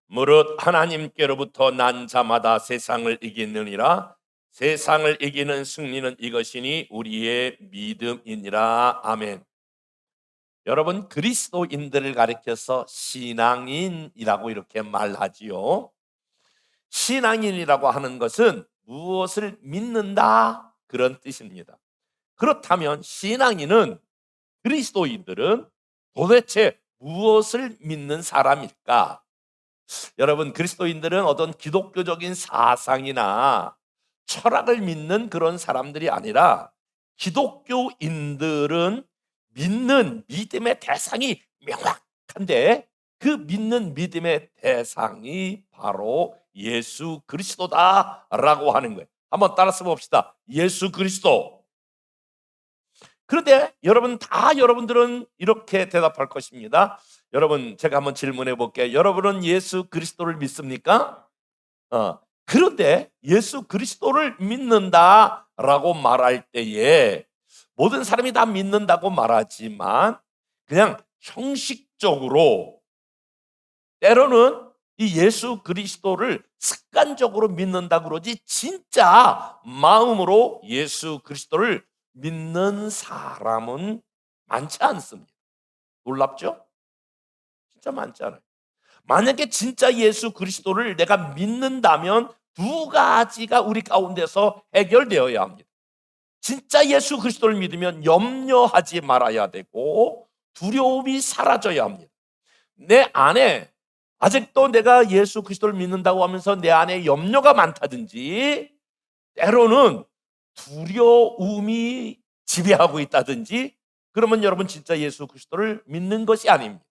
무릇 하나님께로부터 난 자마다 세상을 이기느니라. 세상을 이기는 승리는 이것이니 우리의 믿음이니라. 아멘. 여러분, 그리스도인들을 가리켜서 신앙인이라고 이렇게 말하지요. 신앙인이라고 하는 것은 무엇을 믿는다, 그런 뜻입니다. 그렇다면 신앙인은, 그리스도인들은 도대체 무엇을 믿는 사람일까? 여러분, 그리스도인들은 어떤 기독교적인 사상이나 철학을 믿는 그런 사람들이 아니라, 기독교인들은 믿는 믿음의 대상이 명확한데, 그 믿는 믿음의 대상이 바로 예수 그리스도다라고 하는 거예요. 한번 따라서 봅시다. 예수 그리스도. 그런데 여러분들은 이렇게 대답할 것입니다. 여러분, 제가 한번 질문해 볼게요. 여러분은 예수 그리스도를 믿습니까? 그런데 예수 그리스도를 믿는다라고 말할 때에 모든 사람이 다 믿는다고 말하지만, 그냥 형식적으로 때로는 이 예수 그리스도를 습관적으로 믿는다 그러지, 진짜 마음으로 예수 그리스도를 믿는 사람은 많지 않습니다. 놀랍죠? 진짜 많지 않아요. 만약에 진짜 예수 그리스도를 내가 믿는다면 두 가지가 우리 가운데서 해결되어야 합니다. 진짜 예수 그리스도를 믿으면 염려하지 말아야 되고 두려움이 사라져야 합니다. 내 안에 아직도 내가 예수 그리스도를 믿는다고 하면서 내 안에 염려가 많다든지, 때로는 두려움이 지배하고 있다든지, 그러면 여러분 진짜 예수 그리스도를 믿는 것이 아닙니다.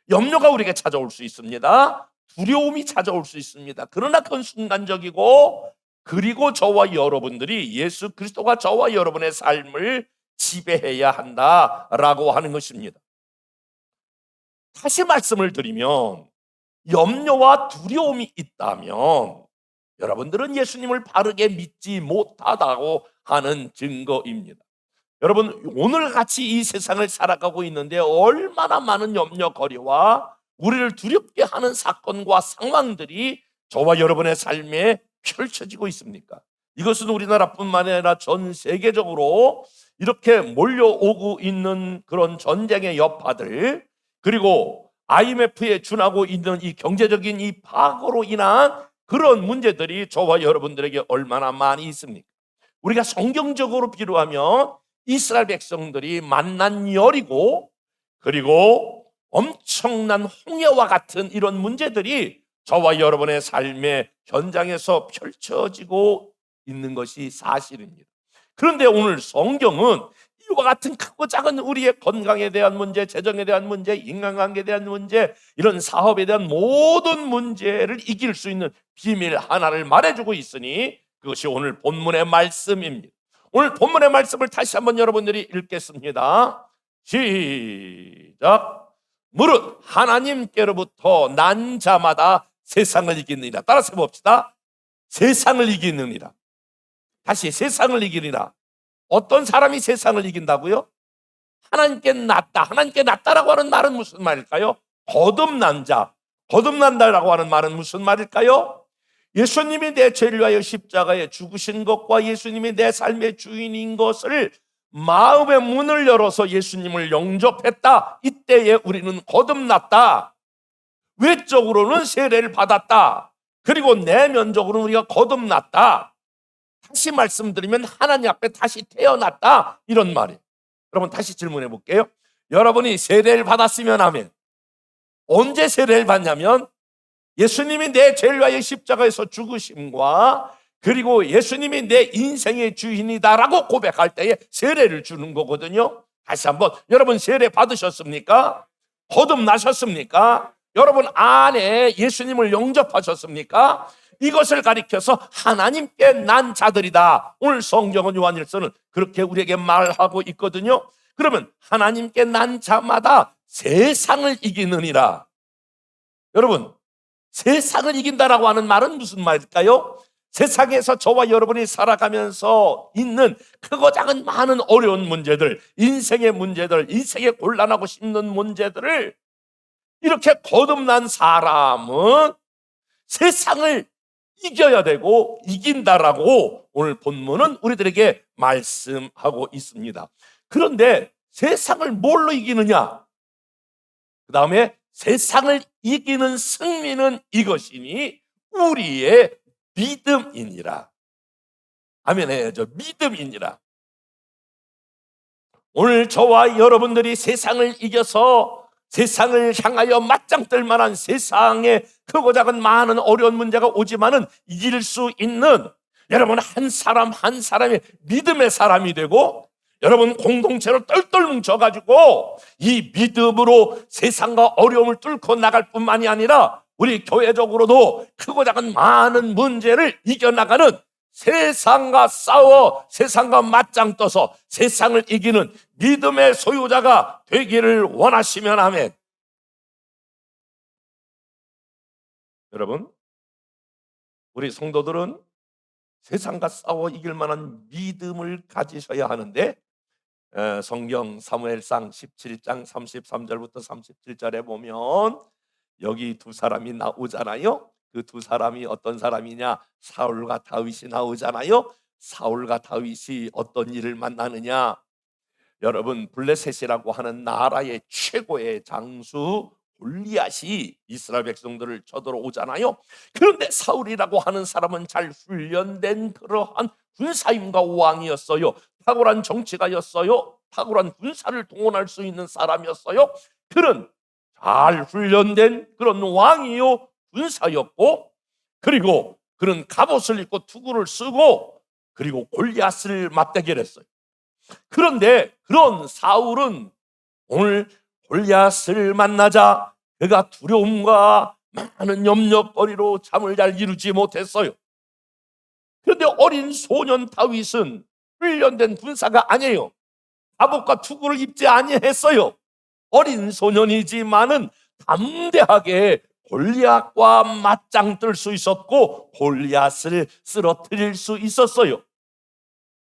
염려가 우리에게 찾아올 수 있습니다. 두려움이 찾아올 수 있습니다. 그러나 그건 순간적이고, 그리고 저와 여러분들이 예수 그리스도가 저와 여러분의 삶을 지배해야 한다라고 하는 것입니다. 다시 말씀을 드리면, 염려와 두려움이 있다면 여러분들은 예수님을 바르게 믿지 못하다고 하는 증거입니다. 여러분, 오늘같이 이 세상을 살아가고 있는데 얼마나 많은 염려거리와 우리를 두렵게 하는 사건과 상황들이 저와 여러분의 삶에 펼쳐지고 있습니까? 이것은 우리나라뿐만 아니라 전 세계적으로 이렇게 몰려오고 있는 그런 전쟁의 여파들, 그리고 IMF에 준하고 있는 이 경제적인 이 파고로 인한 그런 문제들이 저와 여러분들에게 얼마나 많이 있습니까? 우리가 성경적으로 비유하면 이스라엘 백성들이 만난 열이고, 그리고 엄청난 홍해와 같은 이런 문제들이 저와 여러분의 삶의 현장에서 펼쳐지고 있는 것이 사실입니다. 그런데 오늘 성경은 이와 같은 크고 작은 우리의 건강에 대한 문제, 재정에 대한 문제, 인간관계에 대한 문제, 이런 사업에 대한 모든 문제를 이길 수 있는 비밀 하나를 말해주고 있으니, 그것이 오늘 본문의 말씀입니다. 오늘 본문의 말씀을 다시 한번 여러분들이 읽겠습니다. 시작. 무릇 하나님께로부터 난 자마다 세상을 이기느니라. 따라서 봅시다. 세상을 이기느니라. 다시, 세상을 이기느니라. 어떤 사람이 세상을 이긴다고요? 하나님께 낫다. 하나님께 낫다라고 하는 말은 무슨 말일까요? 거듭난 자. 거듭난다라고 하는 말은 무슨 말일까요? 예수님이 내 죄를 위하여 십자가에 죽으신 것과 예수님이 내 삶의 주인인 것을 마음의 문을 열어서 예수님을 영접했다. 이때에 우리는 거듭났다. 외적으로는 세례를 받았다. 그리고 내면적으로는 우리가 거듭났다. 다시 말씀드리면 하나님 앞에 다시 태어났다, 이런 말이에요. 여러분, 다시 질문해 볼게요. 여러분이 세례를 받았으면 하면, 언제 세례를 받냐면 예수님이 내 죄를 위하여 십자가에서 죽으심과, 그리고 예수님이 내 인생의 주인이다라고 고백할 때에 세례를 주는 거거든요. 다시 한번, 여러분 세례 받으셨습니까? 거듭나셨습니까? 여러분 안에 예수님을 영접하셨습니까? 이것을 가리켜서 하나님께 난 자들이다. 오늘 성경은, 요한일서는 그렇게 우리에게 말하고 있거든요. 그러면 하나님께 난 자마다 세상을 이기느니라. 여러분, 세상을 이긴다라고 하는 말은 무슨 말일까요? 세상에서 저와 여러분이 살아가면서 있는 크고 작은 많은 어려운 문제들, 인생의 문제들, 인생의 곤란하고 힘든 문제들을 이렇게 거듭난 사람은 세상을 이겨야 되고 이긴다라고 오늘 본문은 우리들에게 말씀하고 있습니다. 그런데 세상을 뭘로 이기느냐? 그 다음에 세상을 이기는 승리는 이것이니 우리의 믿음이니라. 아멘 해야죠. 믿음이니라. 오늘 저와 여러분들이 세상을 이겨서 세상을 향하여 맞짱 뜰 만한 세상에 크고 작은 많은 어려운 문제가 오지만은 이길 수 있는 여러분 한 사람 한 사람의 믿음의 사람이 되고 여러분 공동체로 똘똘 뭉쳐가지고 이 믿음으로 세상과 어려움을 뚫고 나갈 뿐만이 아니라 우리 교회적으로도 크고 작은 많은 문제를 이겨나가는 세상과 싸워 세상과 맞짱 떠서 세상을 이기는 믿음의 소유자가 되기를 원하시면 아멘. 여러분, 우리 성도들은 세상과 싸워 이길 만한 믿음을 가지셔야 하는데 성경 사무엘상 17장 33절부터 37절에 보면 여기 두 사람이 나오잖아요. 그 두 사람이 어떤 사람이냐? 사울과 다윗이 나오잖아요. 사울과 다윗이 어떤 일을 만나느냐? 여러분, 블레셋이라고 하는 나라의 최고의 장수 골리앗이 이스라엘 백성들을 쳐들어오잖아요. 그런데 사울이라고 하는 사람은 잘 훈련된 그러한 군사임과 왕이었어요. 탁월한 정치가였어요. 탁월한 군사를 동원할 수 있는 사람이었어요. 그런 잘 훈련된 그런 왕이요 군사였고, 그리고 그런 갑옷을 입고 투구를 쓰고 그리고 골리앗을 맞대결했어요. 그런데 그런 사울은 오늘 골리앗을 만나자 그가 두려움과 많은 염려거리로 잠을 잘 이루지 못했어요. 그런데 어린 소년 다윗은 훈련된 군사가 아니에요. 갑옷과 투구를 입지 아니했어요. 어린 소년이지만은 담대하게 골리앗과 맞짱 뜰 수 있었고 골리앗을 쓰러뜨릴 수 있었어요.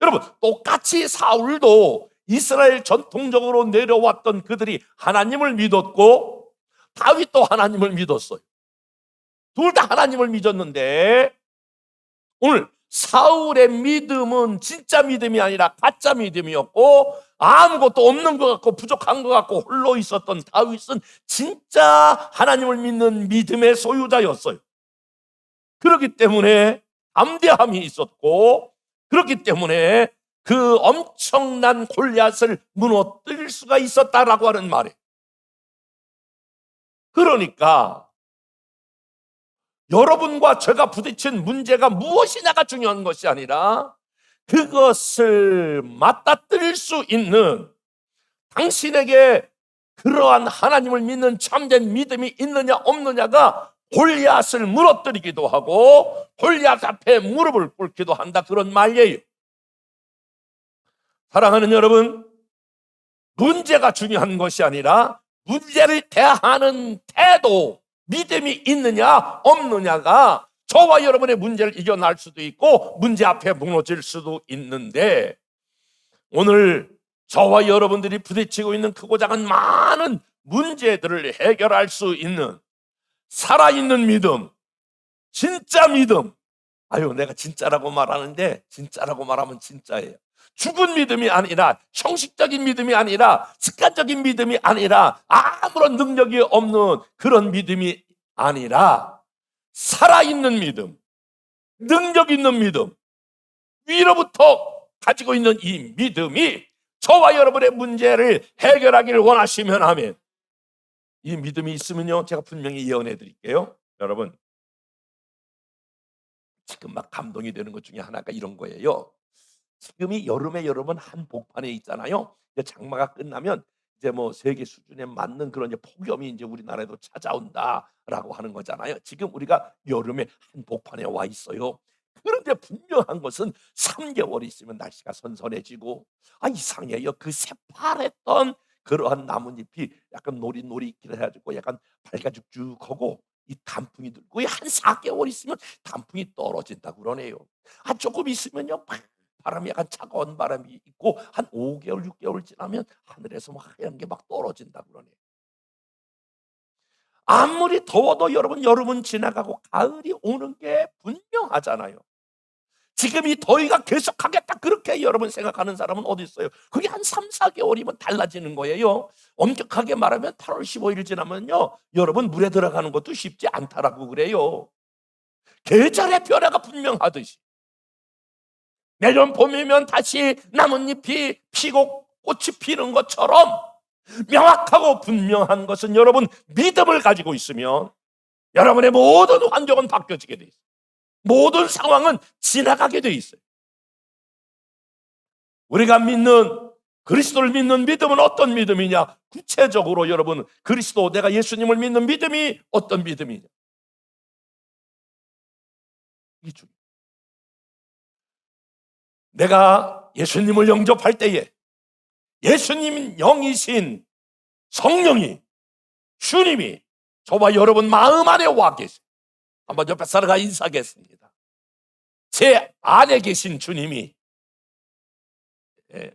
여러분, 똑같이 사울도 이스라엘 전통적으로 내려왔던 그들이 하나님을 믿었고 다윗도 하나님을 믿었어요. 둘 다 하나님을 믿었는데 오늘 사울의 믿음은 진짜 믿음이 아니라 가짜 믿음이었고 아무것도 없는 것 같고 부족한 것 같고 홀로 있었던 다윗은 진짜 하나님을 믿는 믿음의 소유자였어요. 그렇기 때문에 담대함이 있었고 그렇기 때문에 그 엄청난 골리앗을 무너뜨릴 수가 있었다라고 하는 말이에요. 그러니까 여러분과 제가 부딪힌 문제가 무엇이냐가 중요한 것이 아니라 그것을 맞닥뜨릴 수 있는 당신에게 그러한 하나님을 믿는 참된 믿음이 있느냐 없느냐가 골리앗을 무너뜨리기도 하고 골리앗 앞에 무릎을 꿇기도 한다, 그런 말이에요. 사랑하는 여러분, 문제가 중요한 것이 아니라 문제를 대하는 태도, 믿음이 있느냐 없느냐가 저와 여러분의 문제를 이겨낼 수도 있고 문제 앞에 무너질 수도 있는데, 오늘 저와 여러분들이 부딪히고 있는 크고 작은 많은 문제들을 해결할 수 있는 살아있는 믿음, 진짜 믿음. 아유, 내가 진짜라고 말하는데 진짜라고 말하면 진짜예요. 죽은 믿음이 아니라, 형식적인 믿음이 아니라, 습관적인 믿음이 아니라, 아무런 능력이 없는 그런 믿음이 아니라 살아있는 믿음, 능력 있는 믿음, 위로부터 가지고 있는 이 믿음이 저와 여러분의 문제를 해결하기를 원하시면 아멘. 이 믿음이 있으면요, 제가 분명히 예언해 드릴게요. 여러분, 지금 막 감동이 되는 것 중에 하나가 이런 거예요. 지금이 여름에 여러분 한복판에 있잖아요. 이제 장마가 끝나면 이제 뭐 세계 수준에 맞는 그런 이제 폭염이 이제 우리나라에도 찾아온다라고 하는 거잖아요. 지금 우리가 여름에 한복판에 와 있어요. 그런데 분명한 것은 3개월 있으면 날씨가 선선해지고, 이상해요. 그 새파랬던 그러한 나뭇잎이 약간 노릿노릿 해가지고 약간 발가죽죽하고 이 단풍이 들고 한 4개월 있으면 단풍이 떨어진다 그러네요. 조금 있으면요 바람이 약간 차가운 바람이 있고 한 5개월 6개월 지나면 하늘에서 막 하얀 게 막 떨어진다 그러네요. 아무리 더워도 여러분, 여름은 지나가고 가을이 오는 게 분명하잖아요. 지금 이 더위가 계속하겠다 그렇게 여러분 생각하는 사람은 어디 있어요? 그게 한 3, 4개월이면 달라지는 거예요. 엄격하게 말하면 8월 15일 지나면요, 여러분 물에 들어가는 것도 쉽지 않다라고 그래요. 계절의 변화가 분명하듯이 내년 봄이면 다시 나뭇잎이 피고 꽃이 피는 것처럼 명확하고 분명한 것은 여러분 믿음을 가지고 있으면 여러분의 모든 환경은 바뀌어지게 돼 있어요. 모든 상황은 지나가게 돼 있어요. 우리가 믿는, 그리스도를 믿는 믿음은 어떤 믿음이냐? 구체적으로 여러분, 그리스도, 내가 예수님을 믿는 믿음이 어떤 믿음이냐? 이게 중요해요. 내가 예수님을 영접할 때에 예수님 영이신 성령이, 주님이 저와 여러분 마음 안에 와 계세요. 한번 옆에 사람과 인사하겠습니다. 제 안에 계신 주님이,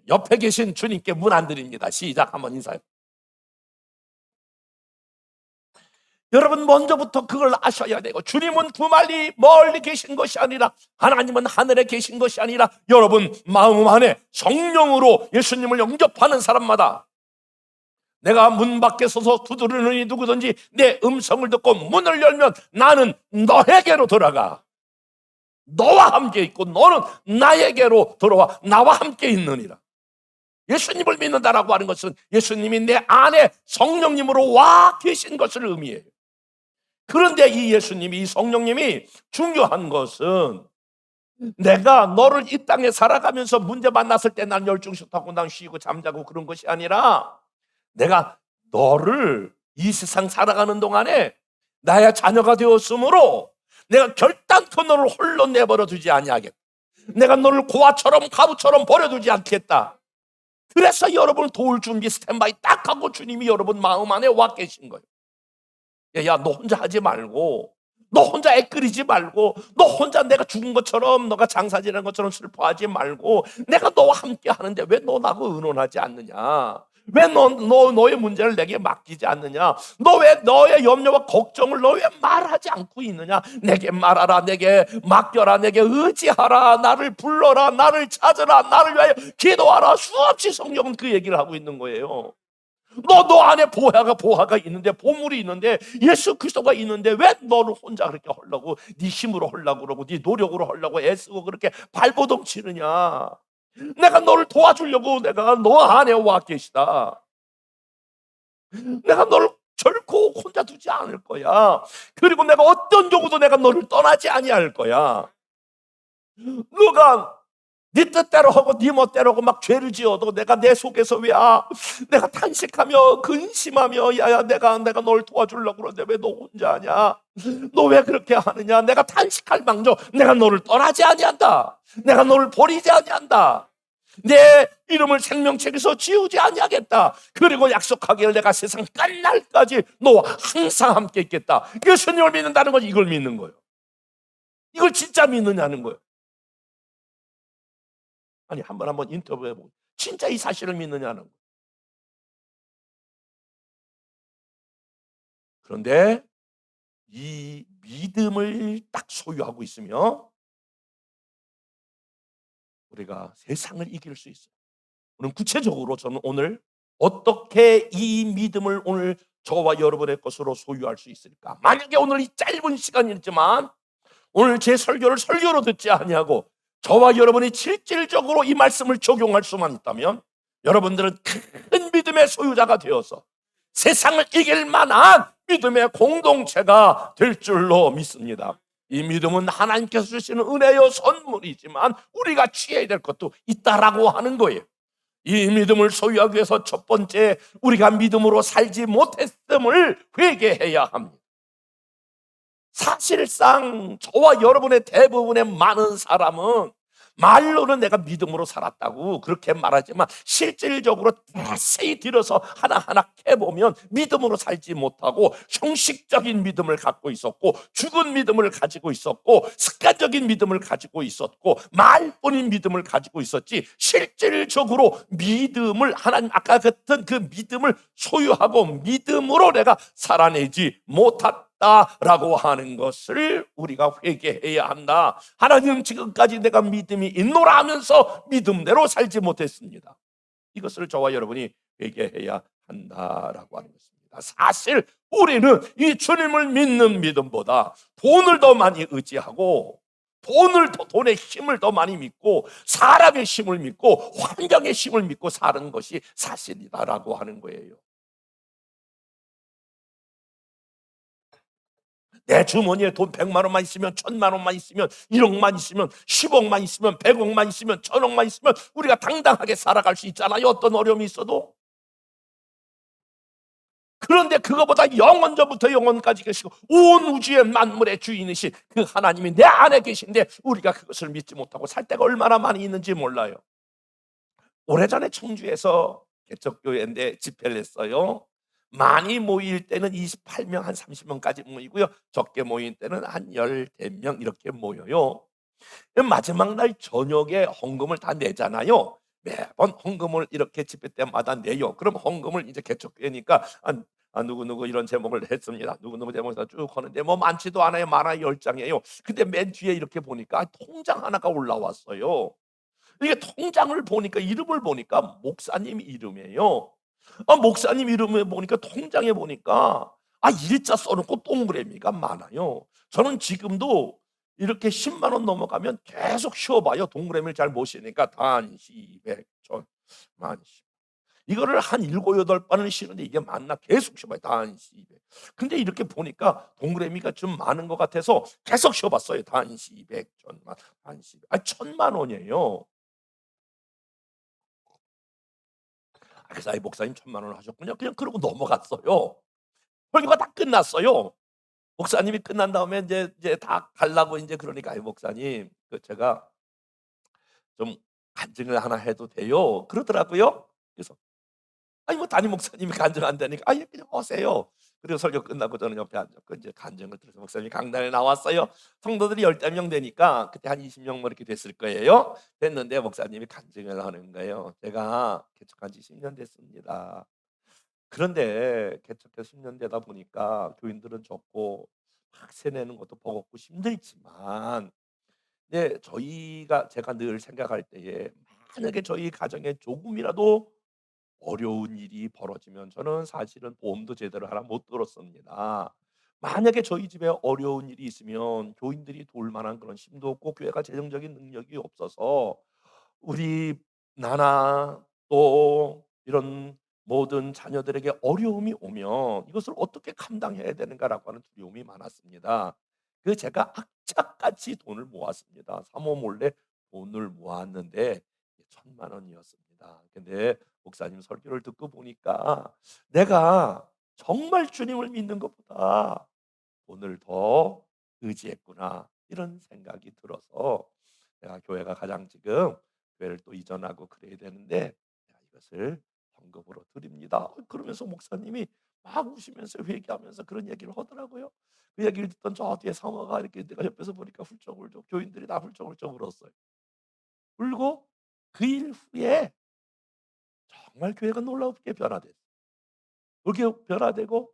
옆에 계신 주님께 문 안 드립니다. 시작. 한번 인사해요. 여러분 먼저부터 그걸 아셔야 되고, 주님은 두말리 멀리 계신 것이 아니라, 하나님은 하늘에 계신 것이 아니라 여러분 마음 안에 성령으로 예수님을 영접하는 사람마다, 내가 문 밖에 서서 두드리는 누구든지 내 음성을 듣고 문을 열면 나는 너에게로 돌아가 너와 함께 있고 너는 나에게로 돌아와 나와 함께 있느니라. 예수님을 믿는다라고 하는 것은 예수님이 내 안에 성령님으로 와 계신 것을 의미해요. 그런데 이 예수님이, 이 성령님이 중요한 것은, 내가 너를 이 땅에 살아가면서 문제 만났을 때 난 열중식하고 난 쉬고 잠자고 그런 것이 아니라, 내가 너를 이 세상 살아가는 동안에 나의 자녀가 되었으므로 내가 결단코 너를 홀로 내버려 두지 아니하겠다. 내가 너를 고아처럼 가부처럼 버려두지 않겠다. 그래서 여러분을 도울 준비 스탠바이 딱 하고 주님이 여러분 마음 안에 와 계신 거예요. 야, 너 혼자 하지 말고, 너 혼자 애끓이지 말고, 너 혼자 내가 죽은 것처럼, 너가 장사 지낸 것처럼 슬퍼하지 말고, 내가 너와 함께 하는데 왜 너 나하고 의논하지 않느냐? 왜 너의 문제를 내게 맡기지 않느냐? 너 왜 너의 염려와 걱정을 너 왜 말하지 않고 있느냐? 내게 말하라, 내게 맡겨라, 내게 의지하라, 나를 불러라, 나를 찾으라, 나를 위하여 기도하라. 수없이 성경은 그 얘기를 하고 있는 거예요. 너 안에 보화가 있는데, 보물이 있는데, 예수 그리스도가 있는데 왜 너를 혼자 그렇게 하려고, 네 힘으로 하려고 그러고 네 노력으로 하려고 애쓰고 그렇게 발버둥 치느냐? 내가 너를 도와주려고 내가 너 안에 와 계시다. 내가 너를 결코 혼자 두지 않을 거야. 그리고 내가 어떤 경우도 내가 너를 떠나지 아니할 거야. 너가 네 뜻대로 하고 네 멋대로 하고 막 죄를 지어도 내가 내 속에서 내가 탄식하며 근심하며, 야야 내가 너를 도와주려고 그러는데 왜 너 혼자 하냐? 너 왜 그렇게 하느냐? 내가 탄식할 망정 내가 너를 떠나지 아니한다. 내가 너를 버리지 아니한다. 내 이름을 생명책에서 지우지 아니하겠다. 그리고 약속하기를 내가 세상 끝날까지 너와 항상 함께 있겠다. 예수님을 믿는다는 건 이걸 믿는 거예요. 이걸 진짜 믿느냐는 거예요. 아니, 한번 인터뷰해보고 진짜 이 사실을 믿느냐는 거예요. 그런데 이 믿음을 딱 소유하고 있으면 우리가 세상을 이길 수 있어요. 그럼 구체적으로 저는 오늘 어떻게 이 믿음을 오늘 저와 여러분의 것으로 소유할 수 있을까? 만약에 오늘 이 짧은 시간이지만 오늘 제 설교를 설교로 듣지 아니하고 저와 여러분이 실질적으로 이 말씀을 적용할 수만 있다면 여러분들은 큰 믿음의 소유자가 되어서 세상을 이길 만한 믿음의 공동체가 될 줄로 믿습니다. 이 믿음은 하나님께서 주시는 은혜요 선물이지만 우리가 취해야 될 것도 있다라고 하는 거예요. 이 믿음을 소유하기 위해서 첫 번째, 우리가 믿음으로 살지 못했음을 회개해야 합니다. 사실상 저와 여러분의 대부분의 많은 사람은 말로는 내가 믿음으로 살았다고 그렇게 말하지만 실질적으로 자세히 들여서 하나하나 해보면 믿음으로 살지 못하고 형식적인 믿음을 갖고 있었고 죽은 믿음을 가지고 있었고 습관적인 믿음을 가지고 있었고 말뿐인 믿음을 가지고 있었지 실질적으로 믿음을 하나님 아까 같은 그 믿음을 소유하고 믿음으로 내가 살아내지 못했다라고 하는 것을 우리가 회개해야 한다. 하나님 지금까지 내가 믿음이 있노라 하면서 믿음대로 살지 못했습니다. 이것을 저와 여러분이 회개해야 한다라고 하는 것입니다. 사실 우리는 이 주님을 믿는 믿음보다 돈을 더 많이 의지하고 돈의 힘을 더 많이 믿고 사람의 힘을 믿고 환경의 힘을 믿고 사는 것이 사실이다라고 하는 거예요. 내 주머니에 돈 100만 원만 있으면 1000만 원만 있으면 1억만 있으면 10억만 있으면 100억만 있으면 1000억만 있으면 우리가 당당하게 살아갈 수 있잖아요. 어떤 어려움이 있어도. 그런데 그거보다 영원전부터 영원까지 계시고 온 우주의 만물의 주인이신 그 하나님이 내 안에 계신데 우리가 그것을 믿지 못하고 살 때가 얼마나 많이 있는지 몰라요. 오래전에 청주에서 개척교회인데 집회를 했어요. 많이 모일 때는 28명 한 30명까지 모이고요. 적게 모일 때는 한 13명 이렇게 모여요. 마지막 날 저녁에 헌금을 다 내잖아요. 매번 헌금을 이렇게 집회 때마다 내요. 그럼 헌금을 이제 개척교회니까 누구누구 이런 제목을 했습니다. 누구누구 제목에서 쭉 하는데 뭐 많지도 않아요. 많아요. 10장이에요. 근데 맨 뒤에 이렇게 보니까 통장 하나가 올라왔어요. 이게 통장을 보니까 이름을 보니까 목사님 이름이에요. 목사님 이름에 보니까 통장에 보니까 일자 써 놓고 동그라미가 많아요. 저는 지금도 이렇게 10만 원 넘어가면 계속 쉬어 봐요. 동그라미를 잘 못 쉬니까 단시, 백, 천, 만시. 이거를 한 7, 8번을 쉬는데 이게 맞나 계속 쉬어 봐요. 단시, 백. 근데 이렇게 보니까 동그라미가 좀 많은 것 같아서 계속 쉬어 봤어요. 단시, 백, 천만, 단시. 1000만 원이에요. 그래서 목사님 1000만 원 하셨군요. 그냥 그러고 넘어갔어요. 설교가 다 끝났어요. 목사님이 끝난 다음에 이제 다 가려고 이제 그러니까 목사님 제가 좀 간증을 하나 해도 돼요?" 그러더라고요. 그래서 뭐 담임 목사님이 간증한다니까 예 그냥 하세요." 그리고 설교 끝나고 저는 옆에 앉았고 이제 간증을 들어서 목사님이 강단에 나왔어요. 성도들이 10여 명 되니까 그때 한 20명 뭐 이렇게 됐을 거예요. 됐는데 목사님이 간증을 하는 거예요. "제가 개척한 지 10년 됐습니다. 그런데 개척해서 10년 되다 보니까 교인들은 적고 막 세내는 것도 버겁고 힘들지만 저희가 제가 늘 생각할 때에 만약에 저희 가정에 조금이라도 어려운 일이 벌어지면 저는 사실은 보험도 제대로 하나 못 들었습니다. 만약에 저희 집에 어려운 일이 있으면 교인들이 도울 만한 그런 힘도 없고 교회가 재정적인 능력이 없어서 우리 나나 또 이런 모든 자녀들에게 어려움이 오면 이것을 어떻게 감당해야 되는가라고 하는 두려움이 많았습니다. 그래서 제가 악착같이 돈을 모았습니다. 사모 몰래 돈을 모았는데 1000만 원이었습니다. 근데 목사님 설교를 듣고 보니까 '내가 정말 주님을 믿는 것보다 돈을 더 의지했구나.' 이런 생각이 들어서 내가 교회가 가장 지금 교회를 또 이전하고 그래야 되는데 "내가 이것을 헌금으로 드립니다." 그러면서 목사님이 막 우시면서 회개하면서 그런 얘기를 하더라고요. 그 얘기를 듣던 저 뒤에 사모가 이렇게 내가 옆에서 보니까 훌쩍훌쩍 교인들이 다 훌쩍훌쩍 울었어요. 울고 그 일 후에 정말 교회가 놀랍게 변화됐어요. 그렇게 변화되고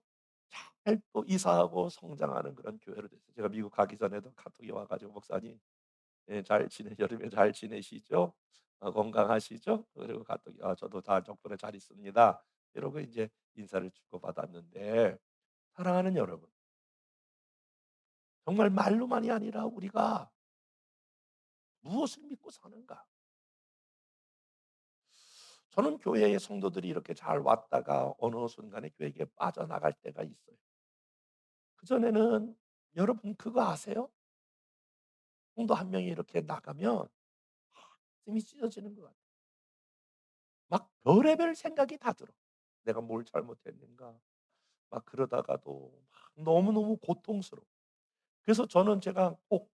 잘 또 이사하고 성장하는 그런 교회로 됐어요. 제가 미국 가기 전에도 카톡이 와 가지고 "목사님 잘 여름에 잘 지내시죠? 건강하시죠?" 그리고 갔더니 저도 다 덕분에 잘 있습니다." 이러고 이제 인사를 주고받았는데 사랑하는 여러분 정말 말로만이 아니라 우리가 무엇을 믿고 사는가? 저는 교회의 성도들이 이렇게 잘 왔다가 어느 순간에 교회에 빠져나갈 때가 있어요. 그전에는 여러분 그거 아세요? 성도 한 명이 이렇게 나가면 가슴이 찢어지는 것 같아요. 막 별의별 생각이 다 들어. '내가 뭘 잘못했는가.' 막 그러다가도 막 너무너무 고통스러워. 그래서 저는 제가 꼭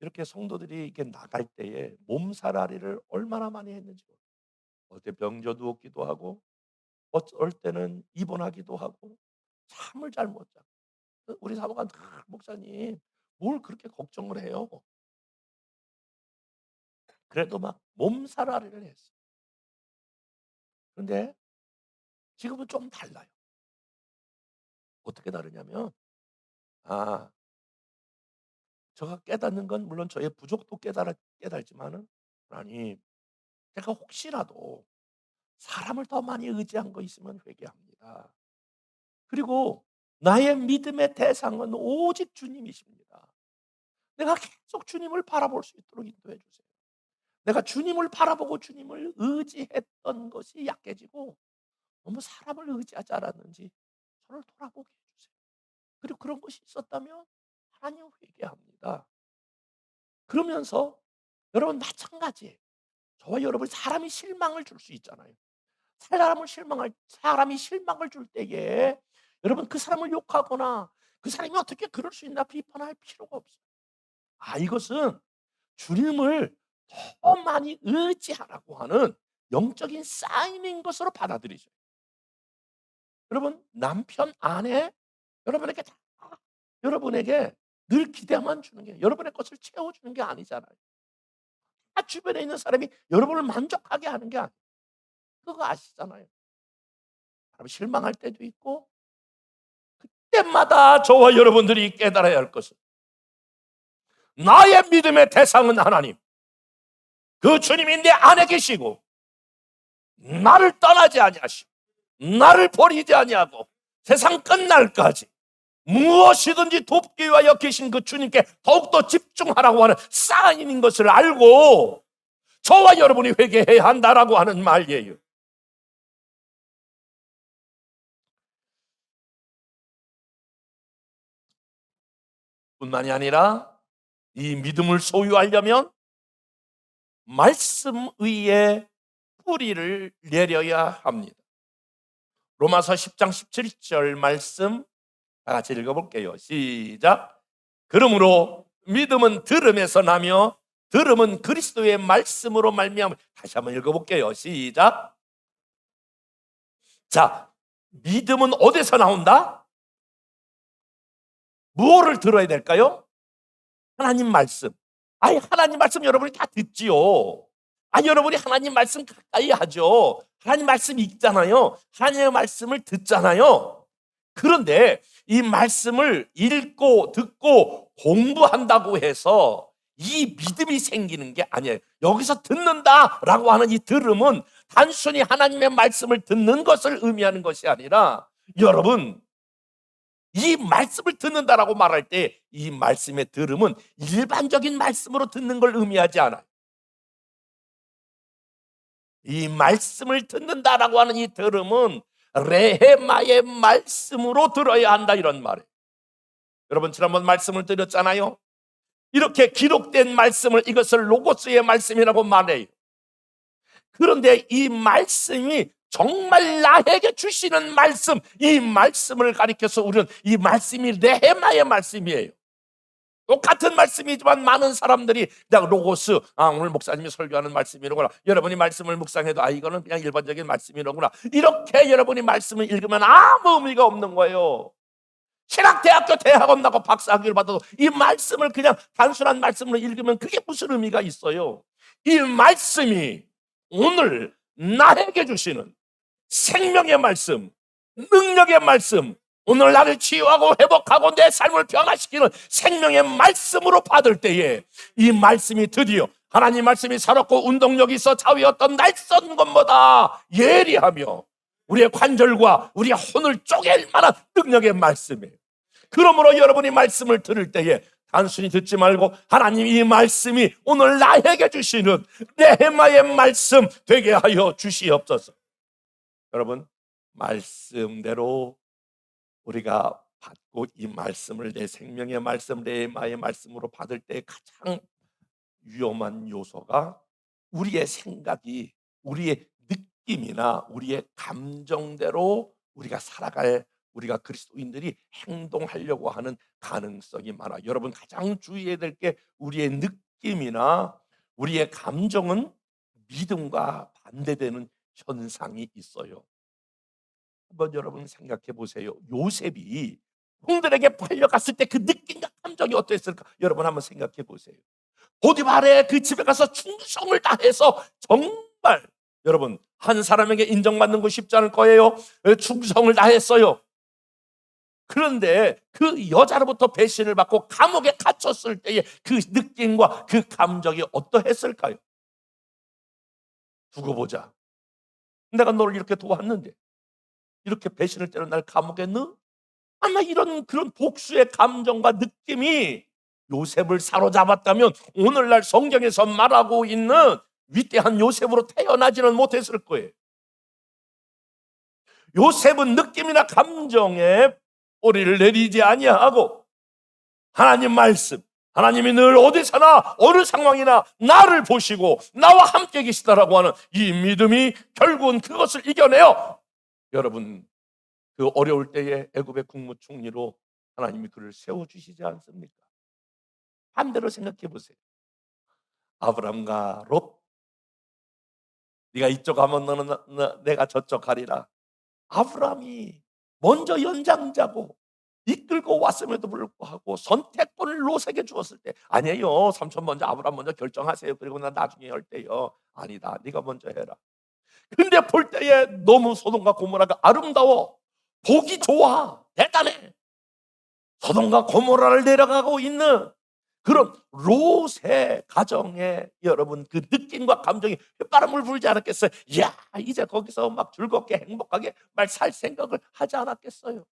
이렇게 성도들이 이렇게 나갈 때에 몸살아리를 얼마나 많이 했는지 몰라요. 어때 병져 누웠기도 하고 어쩔 때는 입원하기도 하고 잠을 잘 못 자고. 우리 사모가 늘 목사님 뭘 그렇게 걱정을 해요. 그래도 막 몸살아리를 했어요. 그런데 지금은 좀 달라요. 어떻게 다르냐면 아 제가 깨닫는 건 물론 저의 부족도 깨달지만은 하나님 제가 혹시라도 사람을 더 많이 의지한 거 있으면 회개합니다. 그리고 나의 믿음의 대상은 오직 주님이십니다. 내가 계속 주님을 바라볼 수 있도록 인도해 주세요. 내가 주님을 바라보고 주님을 의지했던 것이 약해지고 너무 사람을 의지하지 않았는지 저를 돌아보게 해 주세요. 그리고 그런 것이 있었다면 하나님 회개합니다. 그러면서 여러분 마찬가지예요. 저와 여러분 사람이 실망을 줄 수 있잖아요. 사람이 실망을 줄 때에 여러분 그 사람을 욕하거나 그 사람이 어떻게 그럴 수 있나 비판할 필요가 없어요. 이것은 주님을 더 많이 의지하라고 하는 영적인 사인인 것으로 받아들이죠. 여러분 남편, 아내 여러분에게 다 여러분에게 늘 기대만 주는 게 여러분의 것을 채워주는 게 아니잖아요. 다 주변에 있는 사람이 여러분을 만족하게 하는 게 아니에요. 그거 아시잖아요. 여러분 실망할 때도 있고 때마다 저와 여러분들이 깨달아야 할 것은 나의 믿음의 대상은 하나님 그 주님이 내 안에 계시고 나를 떠나지 아니하시고 나를 버리지 아니하고 세상 끝날까지 무엇이든지 돕기 위하여 계신 그 주님께 더욱더 집중하라고 하는 사인인 것을 알고 저와 여러분이 회개해야 한다라고 하는 말이에요. 뿐만이 아니라 이 믿음을 소유하려면 말씀 위에 뿌리를 내려야 합니다. 로마서 10장 17절 말씀 다 같이 읽어볼게요. 시작. 그러므로 믿음은 들음에서 나며 들음은 그리스도의 말씀으로 말미암아. 다시 한번 읽어볼게요. 시작. 자, 믿음은 어디서 나온다? 무엇을 들어야 될까요? 하나님 말씀. 하나님 말씀 여러분이 다 듣지요. 여러분이 하나님 말씀 가까이 하죠. 하나님 말씀 읽잖아요. 하나님의 말씀을 듣잖아요. 그런데 이 말씀을 읽고 듣고 공부한다고 해서 이 믿음이 생기는 게 아니에요. 여기서 듣는다라고 하는 이 들음은 단순히 하나님의 말씀을 듣는 것을 의미하는 것이 아니라 여러분 이 말씀을 듣는다라고 말할 때 이 말씀의 들음은 일반적인 말씀으로 듣는 걸 의미하지 않아요. 이 말씀을 듣는다라고 하는 이 들음은 레헤마의 말씀으로 들어야 한다 이런 말이에요. 여러분 지난번 말씀을 드렸잖아요. 이렇게 기록된 말씀을 이것을 로고스의 말씀이라고 말해요. 그런데 이 말씀이 정말 나에게 주시는 말씀, 이 말씀을 가리켜서 우리는 이 말씀이 레헤마의 말씀이에요. 똑같은 말씀이지만 많은 사람들이 그냥 로고스, 오늘 목사님이 설교하는 말씀이로구나, 여러분이 말씀을 묵상해도 이거는 그냥 일반적인 말씀이로구나, 이렇게 여러분이 말씀을 읽으면 아무 의미가 없는 거예요. 신학대학교 대학원 나고 박사학위를 받아도 이 말씀을 그냥 단순한 말씀으로 읽으면 그게 무슨 의미가 있어요? 이 말씀이 오늘 나에게 주시는 생명의 말씀, 능력의 말씀, 오늘 나를 치유하고 회복하고 내 삶을 변화시키는 생명의 말씀으로 받을 때에 이 말씀이 드디어 하나님 말씀이 살았고 운동력이 있어 자위였던 날선 것보다 예리하며 우리의 관절과 우리의 혼을 쪼갤 만한 능력의 말씀이에요. 그러므로 여러분이 말씀을 들을 때에 단순히 듣지 말고 하나님 이 말씀이 오늘 나에게 주시는 레헤마의 말씀 되게 하여 주시옵소서. 여러분 말씀대로 우리가 받고 이 말씀을 내 생명의 말씀 레헤마의 말씀으로 받을 때 가장 위험한 요소가 우리의 생각이 우리의 느낌이나 우리의 감정대로 우리가 살아갈 우리가 그리스도인들이 행동하려고 하는 가능성이 많아. 여러분 가장 주의해야 될 게 우리의 느낌이나 우리의 감정은 믿음과 반대되는 현상이 있어요. 한번 여러분 생각해 보세요. 요셉이 형들에게 팔려갔을 때 그 느낌과 감정이 어땠을까? 여러분 한번 생각해 보세요. 보디발의 그 집에 가서 충성을 다해서 정말 여러분 한 사람에게 인정받는 거 쉽지 않을 거예요. 충성을 다했어요. 그런데 그 여자로부터 배신을 받고 감옥에 갇혔을 때의 그 느낌과 그 감정이 어떠했을까요? 두고 보자. 내가 너를 이렇게 도왔는데 이렇게 배신을 때려 날 감옥에 넣어? 아마 이런 그런 복수의 감정과 느낌이 요셉을 사로잡았다면 오늘날 성경에서 말하고 있는 위대한 요셉으로 태어나지는 못했을 거예요. 요셉은 느낌이나 감정에 꼬리를 내리지 아니하고 하나님 말씀, 하나님이 늘 어디서나 어느 상황이나 나를 보시고 나와 함께 계시다라고 하는 이 믿음이 결국은 그것을 이겨내요. 여러분 그 어려울 때에 애굽의 국무총리로 하나님이 그를 세워주시지 않습니까? 반대로 생각해 보세요. 아브람과 롯, 네가 이쪽 가면 너는 내가 저쪽 가리라. 아브람이 먼저 연장자고 이끌고 왔음에도 불구하고 선택권을 롯에게 주었을 때 아니에요. 삼촌 먼저 아브람 먼저 결정하세요. 그리고 나 나중에 할 때요. 아니다. 네가 먼저 해라. 근데 볼 때에 너무 소돔과 고모라가 아름다워. 보기 좋아. 대단해. 소돔과 고모라를 내려가고 있는 그런 롯의 가정에 여러분 그 느낌과 감정이 휘바람을 불지 않았겠어요? 이야 이제 거기서 막 즐겁게 행복하게 말 살 생각을 하지 않았겠어요?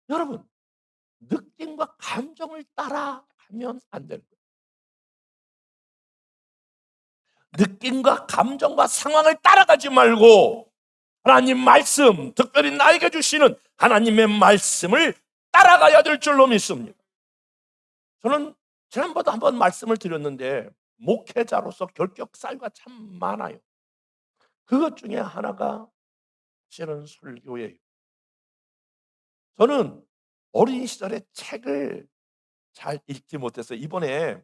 여러분 느낌과 감정을 따라가면 안 되는 거예요. 느낌과 감정과 상황을 따라가지 말고 하나님 말씀, 특별히 나에게 주시는 하나님의 말씀을 따라가야 될 줄로 믿습니다. 저는 지난번에 한번 말씀을 드렸는데 목회자로서 결격살과 참 많아요. 그것 중에 하나가 실은 설교예요. 저는 어린 시절에 책을 잘 읽지 못해서 이번에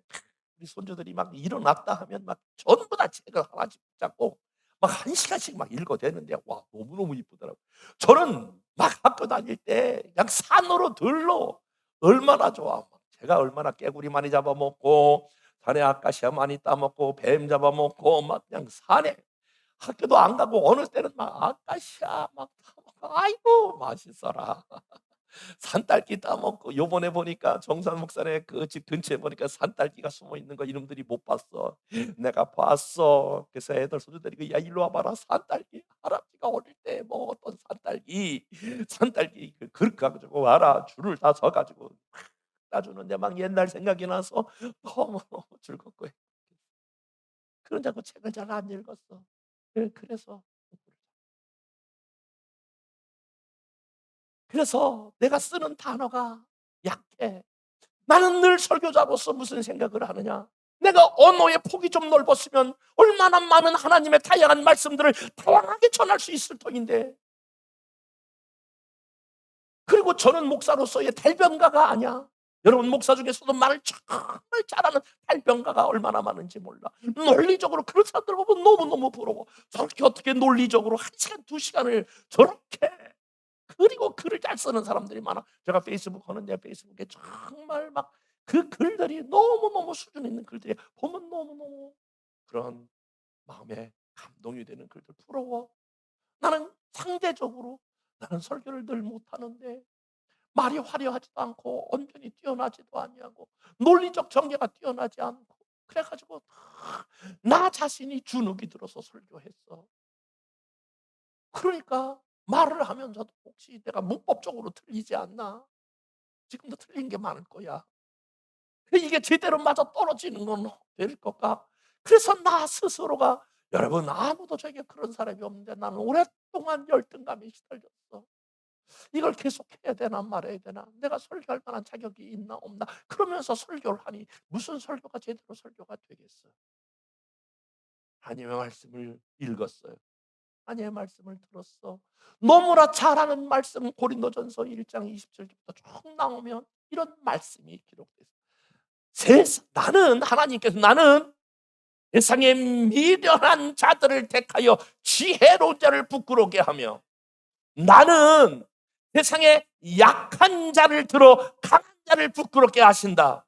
우리 손주들이 막 일어났다 하면 막 전부 다 책을 하나씩 붙잡고 막 1시간씩 막 읽어대는데 와 너무너무 이쁘더라고요. 저는 막 학교 다닐 때 그냥 산으로 들러 얼마나 좋아. 제가 얼마나 깨구리 많이 잡아먹고 산에 아카시아 많이 따먹고 뱀 잡아먹고 막 그냥 산에 학교도 안 가고 어느 때는 막 아카시아 막 따먹고 아이고 맛있어라. 산딸기 따먹고 요번에 보니까 정산 목사네 그 집 근처에 보니까 산딸기가 숨어 있는 거 이놈들이 못 봤어. 내가 봤어. 그래서 애들 손주들이 야 일로 와봐라 산딸기 할아버지가 어릴 때 먹었던 산딸기 산딸기 그 그릇 가지고 와라 줄을 다 서가지고 따주는데 막 옛날 생각이 나서 너무너무 즐겁고 그런다고 책을 잘 안 읽었어. 그래서 내가 쓰는 단어가 약해. 나는 늘 설교자로서 무슨 생각을 하느냐? 내가 언어의 폭이 좀 넓었으면 얼마나 많은 하나님의 다양한 말씀들을 다양하게 전할 수 있을 터인데. 그리고 저는 목사로서의 달변가가 아니야. 여러분 목사 중에서도 말을 정말 잘하는 달변가가 얼마나 많은지 몰라. 논리적으로 그런 사람들 보면 너무너무 부러워. 저렇게 어떻게 논리적으로 1시간, 2시간을 저렇게 그리고 글을 잘 쓰는 사람들이 많아. 제가 페이스북 하는데 페이스북에 정말 막 그 글들이 너무너무 수준 있는 글들이 보면 너무너무 그런 마음에 감동이 되는 글들 부러워. 나는 상대적으로 나는 설교를 늘 못하는데 말이 화려하지도 않고 언변이 뛰어나지도 아니하고 논리적 전개가 뛰어나지 않고 그래가지고 나 자신이 주눅이 들어서 설교했어. 그러니까 말을 하면서도 혹시 내가 문법적으로 틀리지 않나? 지금도 틀린 게 많을 거야. 이게 제대로 맞아 떨어지는 건 될 것까? 그래서 나 스스로가 여러분 아무도 저에게 그런 사람이 없는데 나는 오랫동안 열등감에 시달렸어. 이걸 계속해야 되나 말아야 되나? 내가 설교할 만한 자격이 있나 없나? 그러면서 설교를 하니 무슨 설교가 제대로 설교가 되겠어? 하나님의 말씀을 읽었어요. 하나님의 말씀을 들었어. 너무나 잘 아는 말씀, 고린도전서 1장 27절부터 쭉 나오면 이런 말씀이 기록돼서, 나는 세상의 미련한 자들을 택하여 지혜로운 자를 부끄럽게 하며, 나는 세상의 약한 자를 들어 강한 자를 부끄럽게 하신다.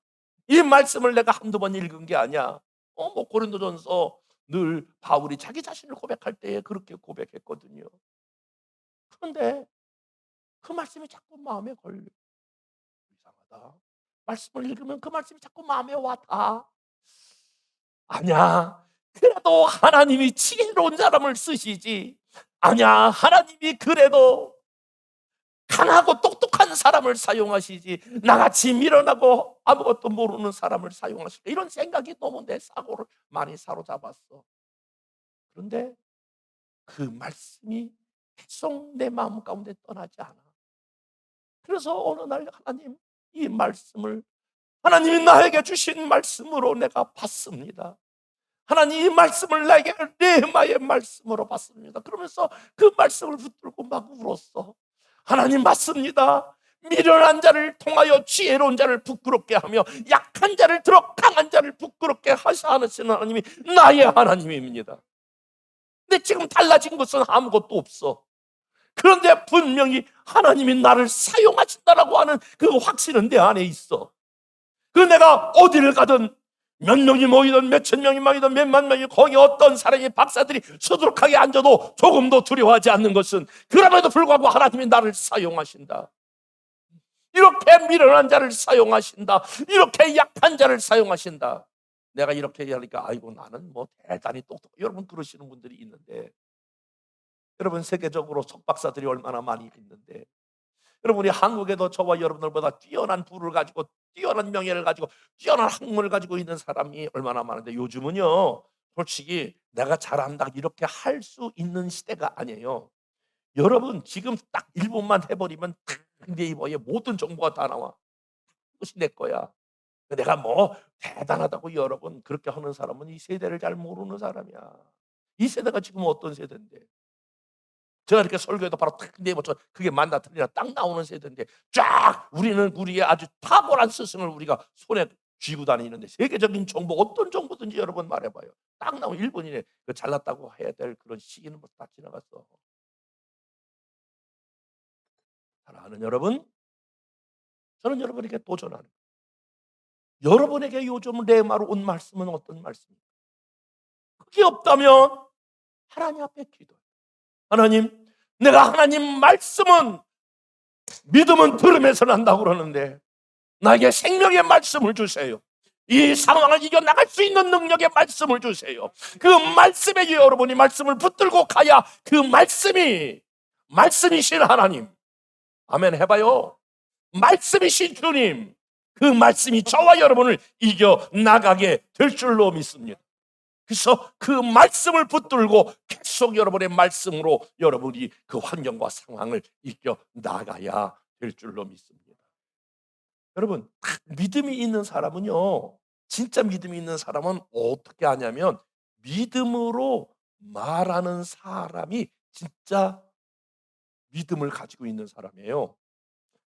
이 말씀을 내가 한두 번 읽은 게 아니야. 고린도전서 늘 바울이 자기 자신을 고백할 때에 그렇게 고백했거든요. 그런데 그 말씀이 자꾸 마음에 걸려. 이상하다. 말씀을 읽으면 그 말씀이 자꾸 마음에 와닿아. 아니야. 그래도 하나님이 지혜로운 사람을 쓰시지. 아니야. 하나님이 그래도 강하고 똑똑한 사람을 사용하시지, 나같이 미련하고 아무것도 모르는 사람을 사용하실까, 이런 생각이 너무 내 사고를 많이 사로잡았어. 그런데 그 말씀이 계속 내 마음 가운데 떠나지 않아. 그래서 어느 날 이 말씀을 하나님이 나에게 주신 말씀으로 내가 받습니다. 하나님 이 말씀을 나에게 레마의 말씀으로 받습니다. 그러면서 그 말씀을 붙들고 막 울었어. 하나님 맞습니다. 미련한 자를 통하여 지혜로운 자를 부끄럽게 하며 약한 자를 들어 강한 자를 부끄럽게 하시는 하나님이 나의 하나님입니다. 근데 지금 달라진 것은 아무것도 없어. 그런데 분명히 하나님이 나를 사용하신다라고 하는 그 확신은 내 안에 있어. 그 내가 어디를 가든 몇 명이 모이든 몇천 명이 모이든 몇만 명이, 거기 어떤 사람이 박사들이 수두룩하게 앉아도 조금도 두려워하지 않는 것은, 그럼에도 불구하고 하나님이 나를 사용하신다. 이렇게 미련한 자를 사용하신다. 이렇게 약한 자를 사용하신다. 내가 이렇게 얘기하니까 아이고 나는 뭐 대단히 똑똑, 여러분 그러시는 분들이 있는데, 여러분 세계적으로 석박사들이 얼마나 많이 있는데, 여러분이 한국에도 저와 여러분들보다 뛰어난 부를 가지고, 뛰어난 명예를 가지고, 뛰어난 학문을 가지고 있는 사람이 얼마나 많은데, 요즘은요 솔직히 내가 잘한다 이렇게 할 수 있는 시대가 아니에요. 여러분 지금 딱 1분만 해버리면 네이버에 모든 정보가 다 나와. 그것이 내 거야. 내가 뭐 대단하다고 여러분 그렇게 하는 사람은 이 세대를 잘 모르는 사람이야. 이 세대가 지금 어떤 세대인데, 제가 이렇게 설교해도 바로 탁 네이버처럼 그게 맞나 틀리나 딱 나오는 세대인데, 쫙 우리는 우리의 아주 탁월한 스승을 우리가 손에 쥐고 다니는데, 세계적인 정보 어떤 정보든지 여러분 말해봐요. 딱 나오면 1분 이내 그 잘났다고 해야 될 그런 시기는 뭐 다 지나갔어. 사랑하는 여러분, 저는 여러분에게 도전하는 거예요. 여러분에게 요즘 레마로 온 말씀은 어떤 말씀입니까? 그게 없다면 하나님 앞에 기도해요. 하나님, 내가 하나님 말씀은, 믿음은 들음에서 난다고 그러는데 나에게 생명의 말씀을 주세요. 이 상황을 이겨나갈 수 있는 능력의 말씀을 주세요. 그 말씀에 여러분이 말씀을 붙들고 가야 그 말씀이신 하나님, 아멘 해봐요. 말씀이신 주님, 그 말씀이 저와 여러분을 이겨나가게 될 줄로 믿습니다. 그래서 그 말씀을 붙들고 계속 여러분의 말씀으로 여러분이 그 환경과 상황을 이겨나가야 될 줄로 믿습니다. 여러분, 믿음이 있는 사람은요, 진짜 믿음이 있는 사람은 어떻게 하냐면, 믿음으로 말하는 사람이 진짜 믿음을 가지고 있는 사람이에요.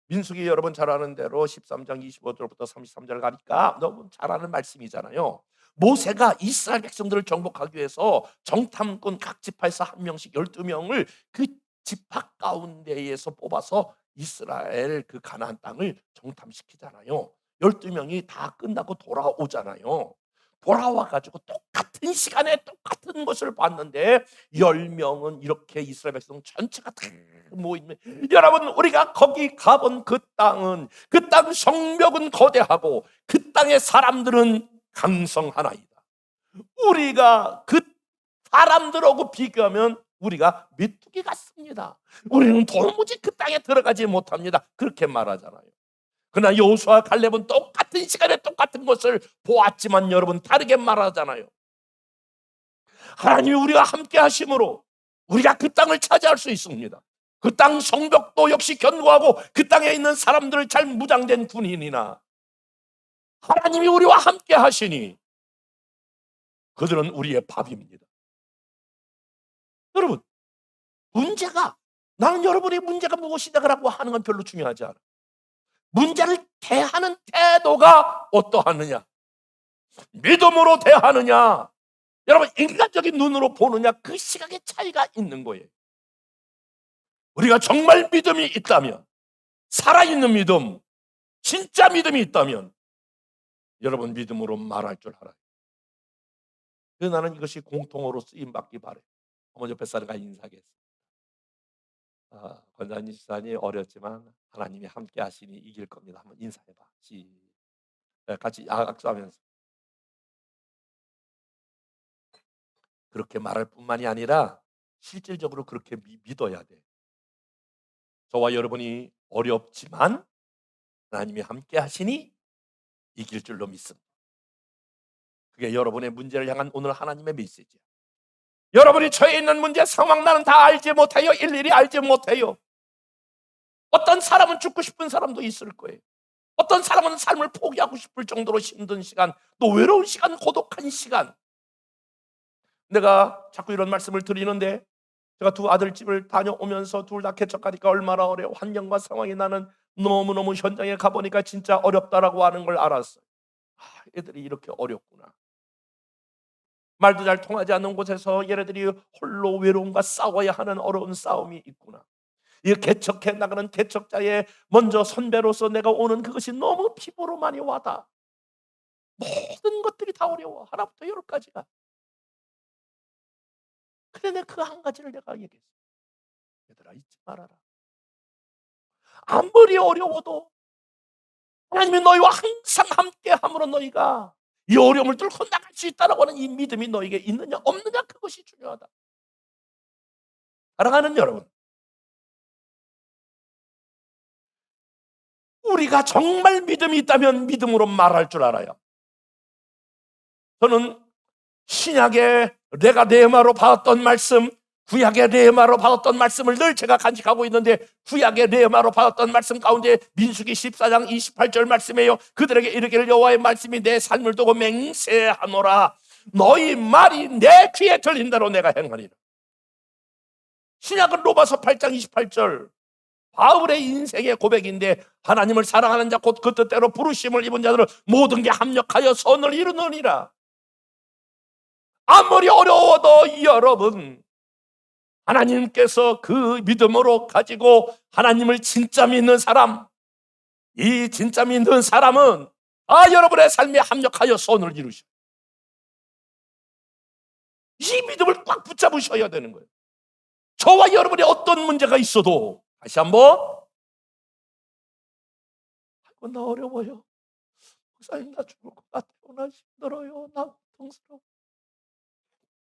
민수기 여러분 잘 아는 대로 13장 25절부터 33절 가니까 너무 잘 아는 말씀이잖아요. 모세가 이스라엘 백성들을 정복하기 위해서 정탐꾼 각 지파에서 한 명씩 12명을 그 지파 가운데에서 뽑아서 이스라엘 그 가나안 땅을 정탐시키잖아요. 12명이 다 끝나고 돌아오잖아요. 돌아와 가지고 똑같은 시간에 똑같은 것을 봤는데 10명은 이렇게 이스라엘 백성 전체가 다 모이면, 여러분 우리가 거기 가본 그 땅은, 그 땅 성벽은 거대하고 그 땅의 사람들은 강성하나이다. 우리가 그 사람들하고 비교하면 우리가 메뚜기 같습니다. 우리는 도무지 그 땅에 들어가지 못합니다. 그렇게 말하잖아요. 그러나 여호수아와 갈렙은 똑같은 시간에 똑같은 것을 보았지만 여러분 다르게 말하잖아요. 하나님이 우리와 함께 하심으로 우리가 그 땅을 차지할 수 있습니다. 그 땅 성벽도 역시 견고하고 그 땅에 있는 사람들을 잘 무장된 군인이나 하나님이 우리와 함께 하시니 그들은 우리의 밥입니다. 여러분, 나는 여러분의 문제가 무엇이다라고 하는 건 별로 중요하지 않아. 문제를 대하는 태도가 어떠하느냐, 믿음으로 대하느냐, 여러분 인간적인 눈으로 보느냐, 그 시각의 차이가 있는 거예요. 우리가 정말 믿음이 있다면, 살아있는 믿음, 진짜 믿음이 있다면 여러분 믿음으로 말할 줄 알아요. 그래서 나는 이것이 공통어로 쓰임받기 바래. 한번 옆에 사람과 인사하겠습니다. 권사님, 집사님 어렵지만 하나님이 함께 하시니 이길 겁니다. 한번 인사해봐. 같이 악수하면서. 그렇게 말할 뿐만이 아니라 실질적으로 그렇게 믿어야 돼. 저와 여러분이 어렵지만 하나님이 함께 하시니 이길 줄로 믿습니다. 그게 여러분의 문제를 향한 오늘 하나님의 메시지야. 여러분이 처해 있는 문제 상황 나는 다 알지 못해요. 일일이 알지 못해요. 어떤 사람은 죽고 싶은 사람도 있을 거예요. 어떤 사람은 삶을 포기하고 싶을 정도로 힘든 시간, 또 외로운 시간, 고독한 시간. 내가 자꾸 이런 말씀을 드리는데, 제가 두 아들 집을 다녀오면서 둘 다 개척하니까 얼마나 어려워. 환경과 상황이 나는 너무너무 현장에 가보니까 진짜 어렵다라고 하는 걸 알았어요. 애들이 이렇게 어렵구나. 말도 잘 통하지 않는 곳에서 얘네들이 홀로 외로움과 싸워야 하는 어려운 싸움이 있구나. 이 개척해 나가는 개척자의 먼저 선배로서 내가 오는 그것이 너무 피부로 많이 와닿아. 모든 것들이 다 어려워. 하나부터 열까지가. 그래 내가 그 한 가지를 내가 얘기했어. 얘들아 잊지 말아라. 아무리 어려워도 하나님이 너희와 항상 함께함으로 너희가 이 어려움을 뚫고 나갈 수 있다라고 하는 이 믿음이 너에게 있느냐 없느냐, 그것이 중요하다. 사랑하는 여러분, 우리가 정말 믿음이 있다면 믿음으로 말할 줄 알아요. 저는 신약의 내가 레마로 받았던 말씀, 구약의 레마로 받았던 말씀을 늘 제가 간직하고 있는데, 구약의 레마로 받았던 말씀 가운데 민수기 14장 28절 말씀이에요. 그들에게 이르기를 여호와의 말씀이 내 삶을 두고 맹세하노라. 너희 말이 내 귀에 들린 대로 내가 행하리라. 신약은 로마서 8장 28절 바울의 인생의 고백인데, 하나님을 사랑하는 자 곧 그 뜻대로 부르심을 입은 자들은 모든 게 합력하여 선을 이루느니라. 아무리 어려워도 여러분, 하나님께서 그 믿음으로 가지고 하나님을 진짜 믿는 사람, 이 진짜 믿는 사람은 여러분의 삶에 합력하여 선을 이루셔. 이 믿음을 꽉 붙잡으셔야 되는 거예요. 저와 여러분이 어떤 문제가 있어도 다시 한번, 나 어려워요. 목사님 나 죽을 것 같아요. 나 힘들어요. 나 고통스러워.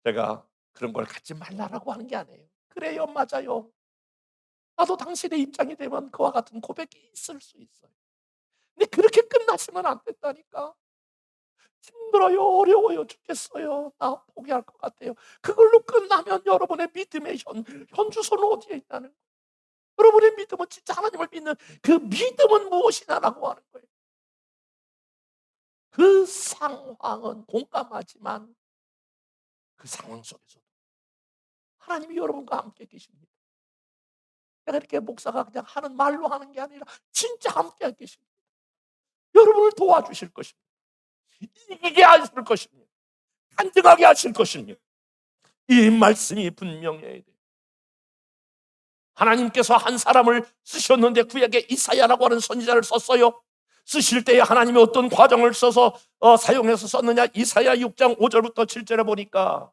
제가 그런 걸 갖지 말라라고 하는 게 아니에요. 그래요, 맞아요. 나도 당신의 입장이 되면 그와 같은 고백이 있을 수 있어요. 근데 그렇게 끝나시면 안 된다니까. 힘들어요, 어려워요, 죽겠어요, 나 포기할 것 같아요. 그걸로 끝나면 여러분의 믿음의 현주소는 어디에 있다는 거예요? 여러분의 믿음은 진짜 하나님을 믿는 그 믿음은 무엇이냐라고 하는 거예요. 그 상황은 공감하지만 그 상황 속에서도 하나님이 여러분과 함께 계십니다. 내가 이렇게 목사가 그냥 하는 말로 하는 게 아니라 진짜 함께 계십니다. 여러분을 도와주실 것입니다. 이기게 하실 것입니다. 간증하게 하실 것입니다. 이 말씀이 분명해야 돼요. 하나님께서 한 사람을 쓰셨는데 구약에 이사야라고 하는 선지자를 썼어요. 쓰실 때에 하나님이 어떤 과정을 써서 사용해서 썼느냐, 이사야 6장 5절부터 7절에 보니까,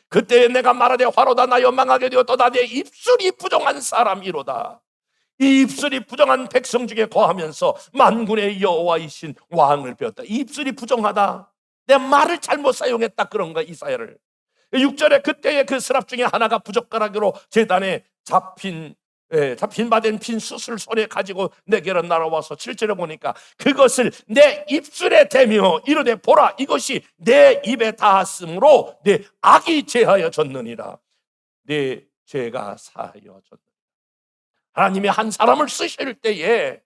그때 내가 말하되 화로다 나여 망하게 되었도다. 내 입술이 부정한 사람이로다. 이 입술이 부정한 백성 중에 거하면서 만군의 여호와이신 왕을 배웠다. 이 입술이 부정하다, 내 말을 잘못 사용했다, 그런 거야. 이사야를 6절에 그때의 그 스랍 중에 하나가 부젓가락으로 제단에 잡힌 받은 빈 숯을 손에 가지고 내게로 날아와서 7절에 보니까 그것을 내 입술에 대며 이르되 보라, 이것이 내 입에 닿았으므로 내 악이 제하여졌느니라. 내 죄가 사하여졌느니라. 하나님이 한 사람을 쓰실 때에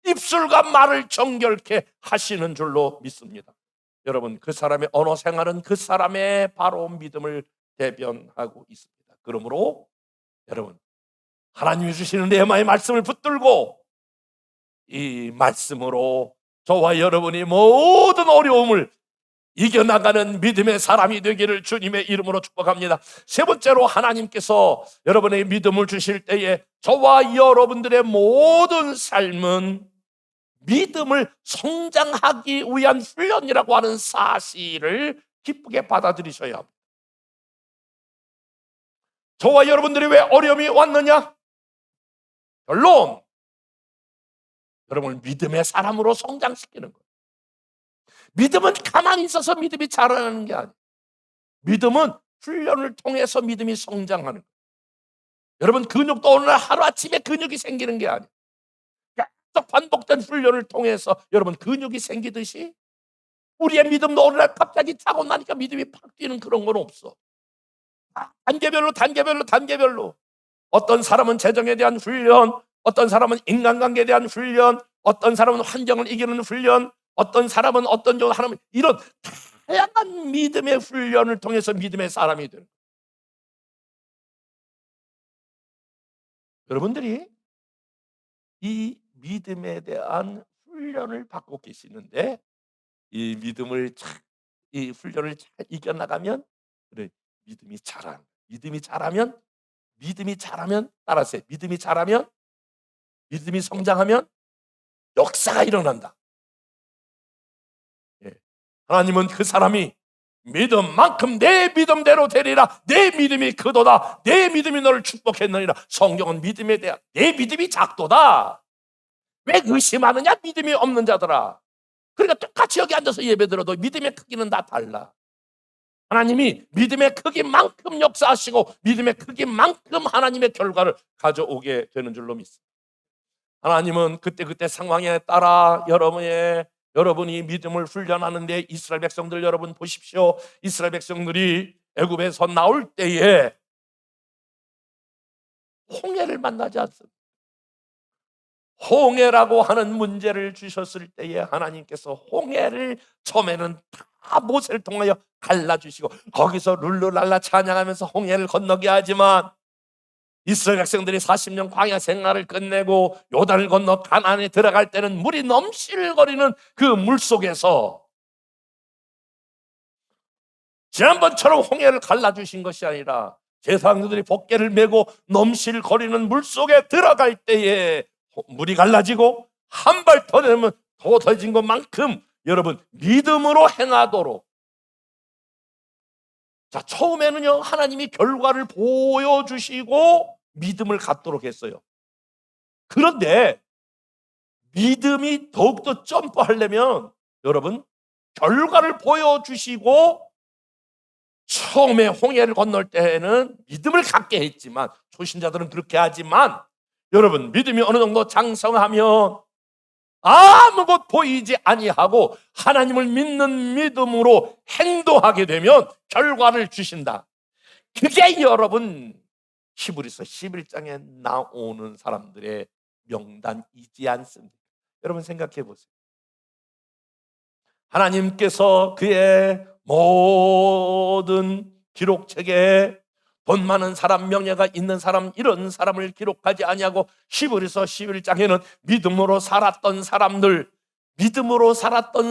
입술과 말을 정결케 하시는 줄로 믿습니다. 여러분, 그 사람의 언어 생활은 그 사람의 바로 믿음을 대변하고 있습니다. 그러므로 여러분, 하나님이 주시는 레마의 말씀을 붙들고 이 말씀으로 저와 여러분이 모든 어려움을 이겨나가는 믿음의 사람이 되기를 주님의 이름으로 축복합니다. 세 번째로, 하나님께서 여러분의 믿음을 주실 때에 저와 여러분들의 모든 삶은 믿음을 성장하기 위한 훈련이라고 하는 사실을 기쁘게 받아들이셔야 합니다. 저와 여러분들이 왜 어려움이 왔느냐? 결론, 여러분을 믿음의 사람으로 성장시키는 거예요. 믿음은 가만히 있어서 믿음이 자라나는 게 아니에요. 믿음은 훈련을 통해서 믿음이 성장하는 거예요. 여러분, 근육도 오늘 하루아침에 근육이 생기는 게 아니에요. 계속 반복된 훈련을 통해서 여러분 근육이 생기듯이 우리의 믿음도 오늘날 갑자기 타고 나니까 믿음이 팍 뛰는 그런 건 없어. 단계별로 어떤 사람은 재정에 대한 훈련, 어떤 사람은 인간관계에 대한 훈련, 어떤 사람은 환경을 이기는 훈련, 어떤 사람은 어떤 정도 하나님, 이런 다양한 믿음의 훈련을 통해서 믿음의 사람이 되는 거예요. 여러분들이 이 믿음에 대한 훈련을 받고 계시는데, 이 믿음을 이 훈련을 잘 이겨나가면 그래, 믿음이 자라는, 믿음이 자라면 따라하세요. 믿음이 자라면, 믿음이 성장하면 역사가 일어난다. 예. 하나님은 그 사람이 믿음만큼 내 믿음대로 되리라. 내 믿음이 크도다. 내 믿음이 너를 축복했느니라. 성경은 믿음에 대한, 내 믿음이 작도다. 왜 의심하느냐? 믿음이 없는 자들아. 그러니까 똑같이 여기 앉아서 예배 들어도 믿음의 크기는 다 달라. 하나님이 믿음의 크기만큼 역사하시고 믿음의 크기만큼 하나님의 결과를 가져오게 되는 줄로 믿습니다. 하나님은 그때 상황에 따라 여러분이 믿음을 훈련하는데, 이스라엘 백성들 여러분 보십시오. 이스라엘 백성들이 애굽에서 나올 때에 홍해를 만나지 않습니다. 홍해라고 하는 문제를 주셨을 때에 하나님께서 홍해를 처음에는 다 모세를 통하여 갈라주시고 거기서 룰루랄라 찬양하면서 홍해를 건너게 하지만, 이스라엘 백성들이 40년 광야 생활을 끝내고 요단을 건너 가나안에 들어갈 때는 물이 넘실거리는 그 물 속에서 지난번처럼 홍해를 갈라주신 것이 아니라 제사장들이 복궤를 메고 넘실거리는 물 속에 들어갈 때에 물이 갈라지고 한 발 더 내면 더 더해진 것만큼 여러분 믿음으로 행하도록, 자, 처음에는요 하나님이 결과를 보여주시고 믿음을 갖도록 했어요. 그런데 믿음이 더욱더 점프하려면 여러분 결과를 보여주시고, 처음에 홍해를 건널 때는 믿음을 갖게 했지만, 초신자들은 그렇게 하지만, 여러분 믿음이 어느 정도 장성하면 아무것 보이지 아니하고 하나님을 믿는 믿음으로 행동하게 되면 결과를 주신다. 그게 여러분 히브리서 11장에 나오는 사람들의 명단이지 않습니까? 여러분 생각해 보세요. 하나님께서 그의 모든 기록책에 돈 많은 사람, 명예가 있는 사람, 이런 사람을 기록하지 아니하고 히브리서 11장에는 믿음으로 살았던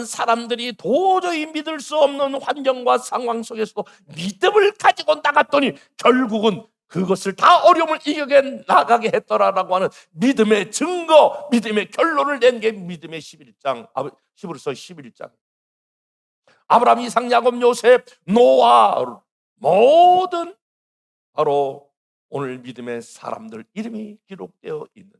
사람들이 도저히 믿을 수 없는 환경과 상황 속에서도 믿음을 가지고 나갔더니 결국은 그것을 다 어려움을 이겨내 나가게 했더라라고 하는 믿음의 증거, 믿음의 결론을 낸 게 믿음의 11장, 히브리서 11장. 아브라함, 이삭, 야곱, 요셉, 노아, 모든 바로 오늘 믿음의 사람들 이름이 기록되어 있는데,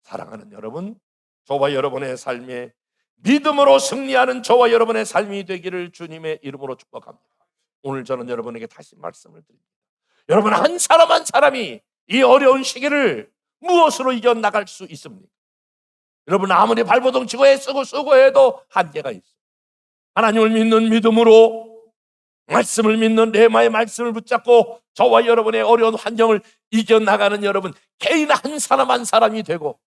사랑하는 여러분, 저와 여러분의 삶에 믿음으로 승리하는 저와 여러분의 삶이 되기를 주님의 이름으로 축복합니다. 오늘 저는 여러분에게 다시 말씀을 드립니다. 여러분 한 사람 한 사람이 이 어려운 시기를 무엇으로 이겨나갈 수 있습니까? 여러분 아무리 발버둥 치고 애쓰고 수고해도 한계가 있어요. 하나님을 믿는 믿음으로, 말씀을 믿는 레마의 말씀을 붙잡고 저와 여러분의 어려운 환경을 이겨나가는 여러분 개인 한 사람 한 사람이 되고,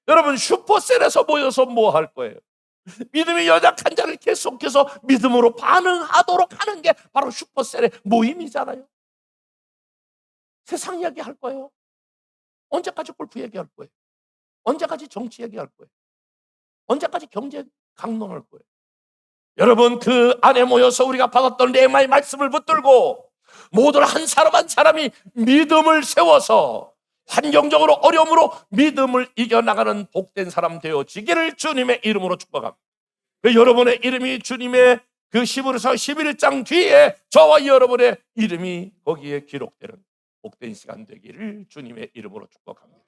여러분 슈퍼셀에서 모여서 뭐 할 거예요? 믿음이 연약한 자를 계속해서 믿음으로 반응하도록 하는 게 바로 슈퍼셀의 모임이잖아요. 세상 이야기 할 거예요. 언제까지 골프 얘기할 거예요? 언제까지 정치 얘기할 거예요? 언제까지 경제 강론할 거예요? 여러분, 그 안에 모여서 우리가 받았던 레마의 말씀을 붙들고 모두 한 사람 한 사람이 믿음을 세워서 환경적으로 어려움으로 믿음을 이겨나가는 복된 사람 되어지기를 주님의 이름으로 축복합니다. 여러분의 이름이 주님의 그 히브리서 11장 뒤에 저와 여러분의 이름이 거기에 기록되는 복된 시간 되기를 주님의 이름으로 축복합니다.